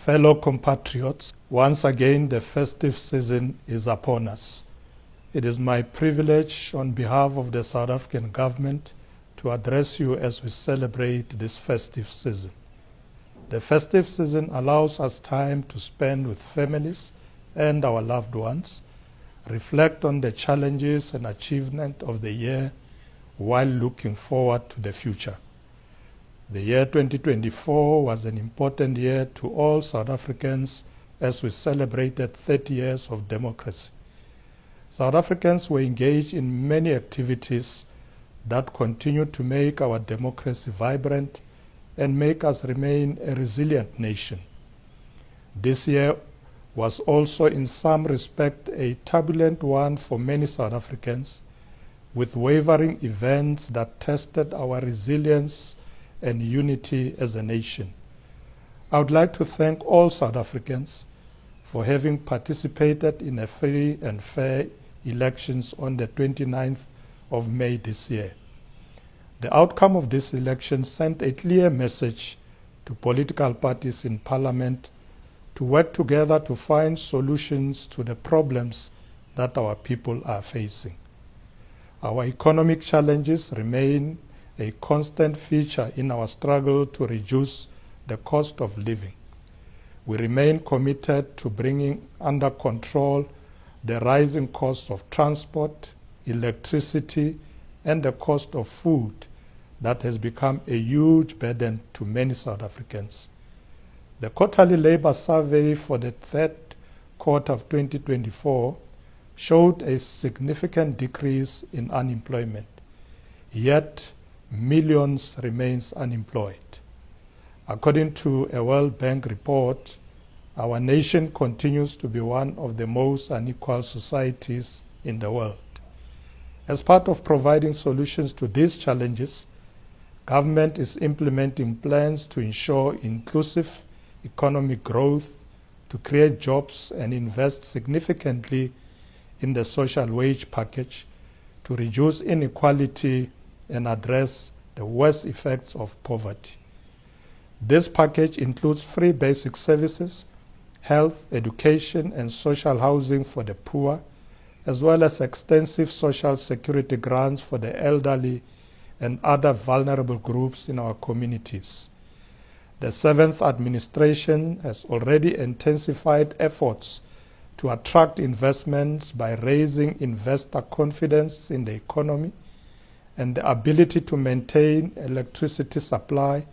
Fellow compatriots, once again the festive season is upon us. It is my privilege on behalf of the South African government to address you as we celebrate this festive season. The festive season allows us time to spend with families and our loved ones, reflect on the challenges and achievements of the year while looking forward to the future. The year 2024 was an important year to all South Africans as we celebrated 30 years of democracy. South Africans were engaged in many activities that continue to make our democracy vibrant and make us remain a resilient nation. This year was also in some respect a turbulent one for many South Africans, with wavering events that tested our resilience and unity as a nation. I would like to thank all South Africans for having participated in a free and fair elections on the 29th of May this year. The outcome of this election sent a clear message to political parties in Parliament to work together to find solutions to the problems that our people are facing. Our economic challenges remain a constant feature in our struggle to reduce the cost of living. We remain committed to bringing under control the rising costs of transport, electricity, and the cost of food that has become a huge burden to many South Africans. The quarterly labor survey for the third quarter of 2024 showed a significant decrease in unemployment, yet millions remains unemployed. According to a World Bank report, our nation continues to be one of the most unequal societies in the world. As part of providing solutions to these challenges, government is implementing plans to ensure inclusive economic growth, to create jobs and invest significantly in the social wage package, to reduce inequality and address the worst effects of poverty. This package includes free basic services, health, education, and social housing for the poor, as well as extensive social security grants for the elderly and other vulnerable groups in our communities. The 7th administration has already intensified efforts to attract investments by raising investor confidence in the economy and the ability to maintain electricity supply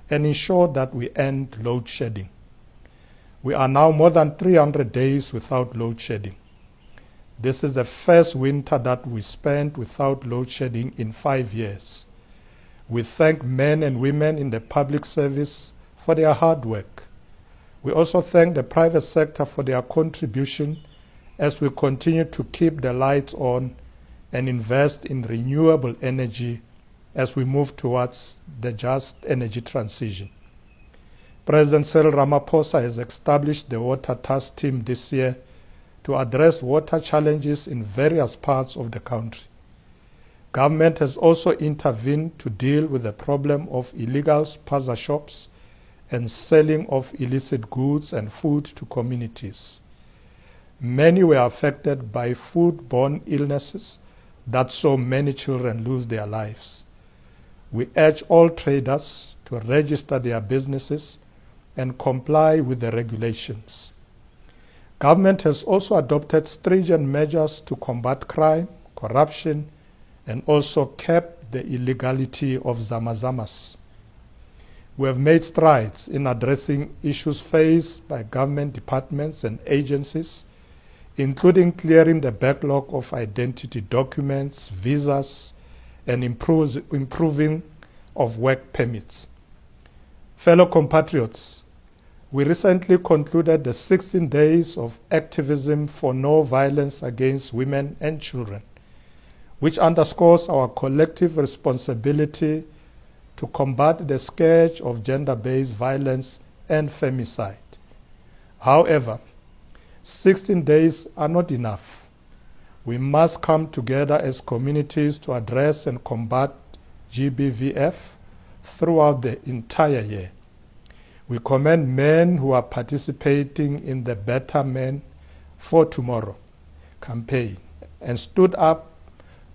and ensure that we end load shedding. We are now more than 300 days without load shedding. This is the first winter that we spent without load shedding in 5 years. We thank men and women in the public service for their hard work. We also thank the private sector for their contribution as we continue to keep the lights on and invest in renewable energy as we move towards the just energy transition. President Cyril Ramaphosa has established the Water Task Team this year to address water challenges in various parts of the country. Government has also intervened to deal with the problem of illegal spaza shops and selling of illicit goods and food to communities. Many were affected by foodborne illnesses that saw many children lose their lives. We urge all traders to register their businesses and comply with the regulations. Government has also adopted stringent measures to combat crime, corruption, and also cap the illegality of zamazamas. We have made strides in addressing issues faced by government departments and agencies, including clearing the backlog of identity documents, visas, and improving of work permits. Fellow compatriots, we recently concluded the 16 days of activism for no violence against women and children, which underscores our collective responsibility to combat the scourge of gender-based violence and femicide. However, 16 days are not enough. We must come together as communities to address and combat GBVF throughout the entire year. We commend men who are participating in the Better Men for Tomorrow campaign and stood up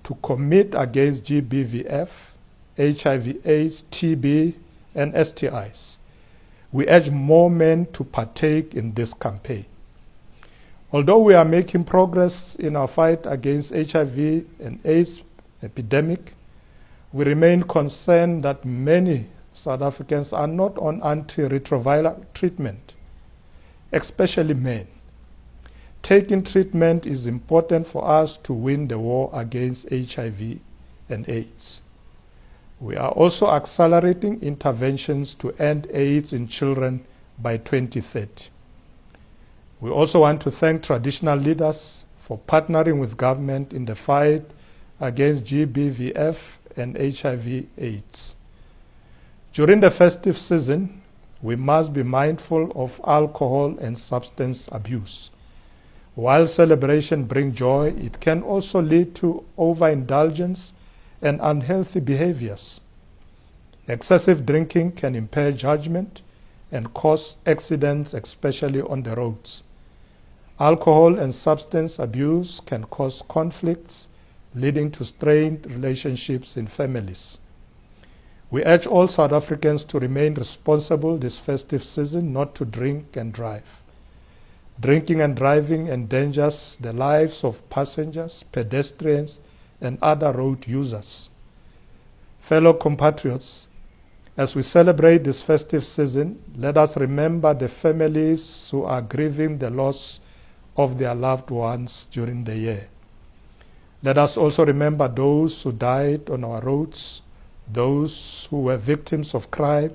to commit against GBVF, HIV/AIDS, TB, and STIs. We urge more men to partake in this campaign. Although we are making progress in our fight against HIV and AIDS epidemic, we remain concerned that many South Africans are not on antiretroviral treatment, especially men. Taking treatment is important for us to win the war against HIV and AIDS. We are also accelerating interventions to end AIDS in children by 2030. We also want to thank traditional leaders for partnering with government in the fight against GBVF and HIV/AIDS. During the festive season, we must be mindful of alcohol and substance abuse. While celebration brings joy, it can also lead to overindulgence and unhealthy behaviors. Excessive drinking can impair judgment and cause accidents, especially on the roads. Alcohol and substance abuse can cause conflicts, leading to strained relationships in families. We urge all South Africans to remain responsible this festive season, not to drink and drive. Drinking and driving endangers the lives of passengers, pedestrians, and other road users. Fellow compatriots, as we celebrate this festive season, let us remember the families who are grieving the loss of their loved ones during the year. Let us also remember those who died on our roads, those who were victims of crime,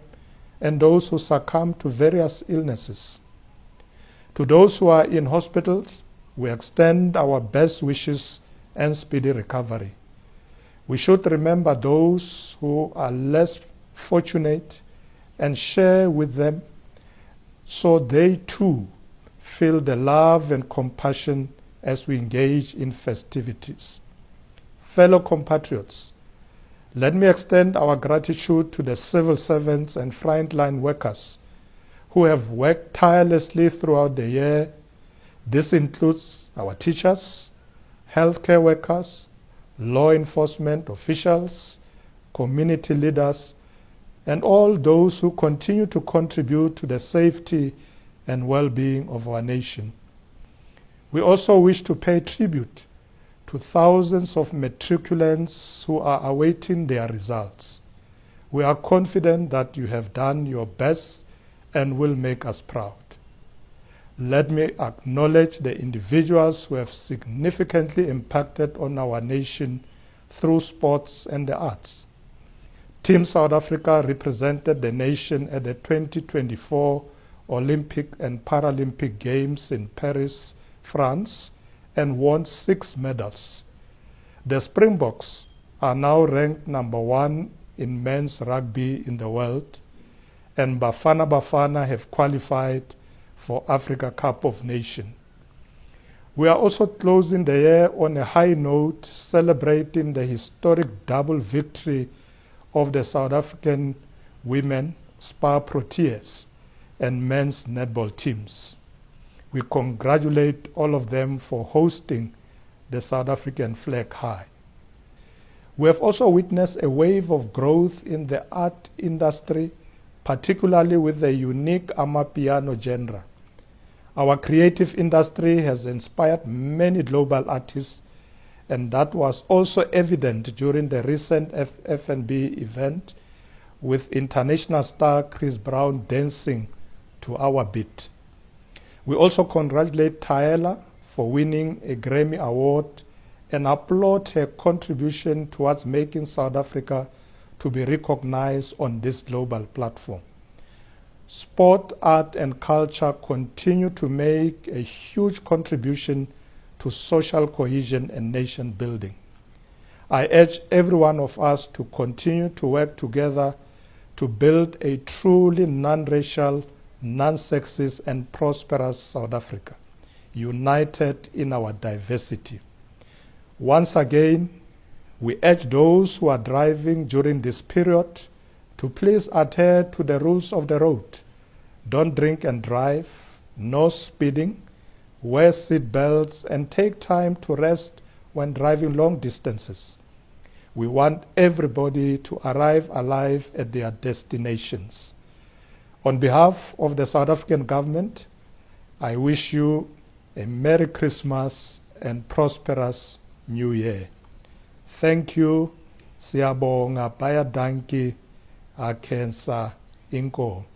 and those who succumbed to various illnesses. To those who are in hospitals, we extend our best wishes and speedy recovery. We should remember those who are less fortunate and share with them so they too feel the love and compassion as we engage in festivities. Fellow compatriots, let me extend our gratitude to the civil servants and frontline workers who have worked tirelessly throughout the year. This includes our teachers, healthcare workers, law enforcement officials, community leaders, and all those who continue to contribute to the safety and well-being of our nation. We also wish to pay tribute to thousands of matriculants who are awaiting their results. We are confident that you have done your best and will make us proud. Let me acknowledge the individuals who have significantly impacted on our nation through sports and the arts. Team South Africa represented the nation at the 2024 Olympic and Paralympic Games in Paris, France, and won 6 medals. The Springboks are now ranked number 1 in men's rugby in the world, and Bafana Bafana have qualified for Africa Cup of Nations. We are also closing the year on a high note, celebrating the historic double victory of the South African women Spar Proteas and men's netball teams. We congratulate all of them for hosting the South African flag high. We have also witnessed a wave of growth in the art industry, particularly with the unique Amapiano genre. Our creative industry has inspired many global artists, and that was also evident during the recent F&B event with international star Chris Brown dancing to our beat. We also congratulate Tyler for winning a Grammy Award and applaud her contribution towards making South Africa to be recognized on this global platform. Sport, art, and culture continue to make a huge contribution to social cohesion and nation building. I urge every one of us to continue to work together to build a truly non-racial, non-sexist, and prosperous South Africa, united in our diversity. Once again, we urge those who are driving during this period to please adhere to the rules of the road. Don't drink and drive, no speeding, wear seat belts, and take time to rest when driving long distances. We want everybody to arrive alive at their destinations. On behalf of the South African government, I wish you a Merry Christmas and prosperous New Year. Thank you. Siyabonga, bayadanki, akensa, inko.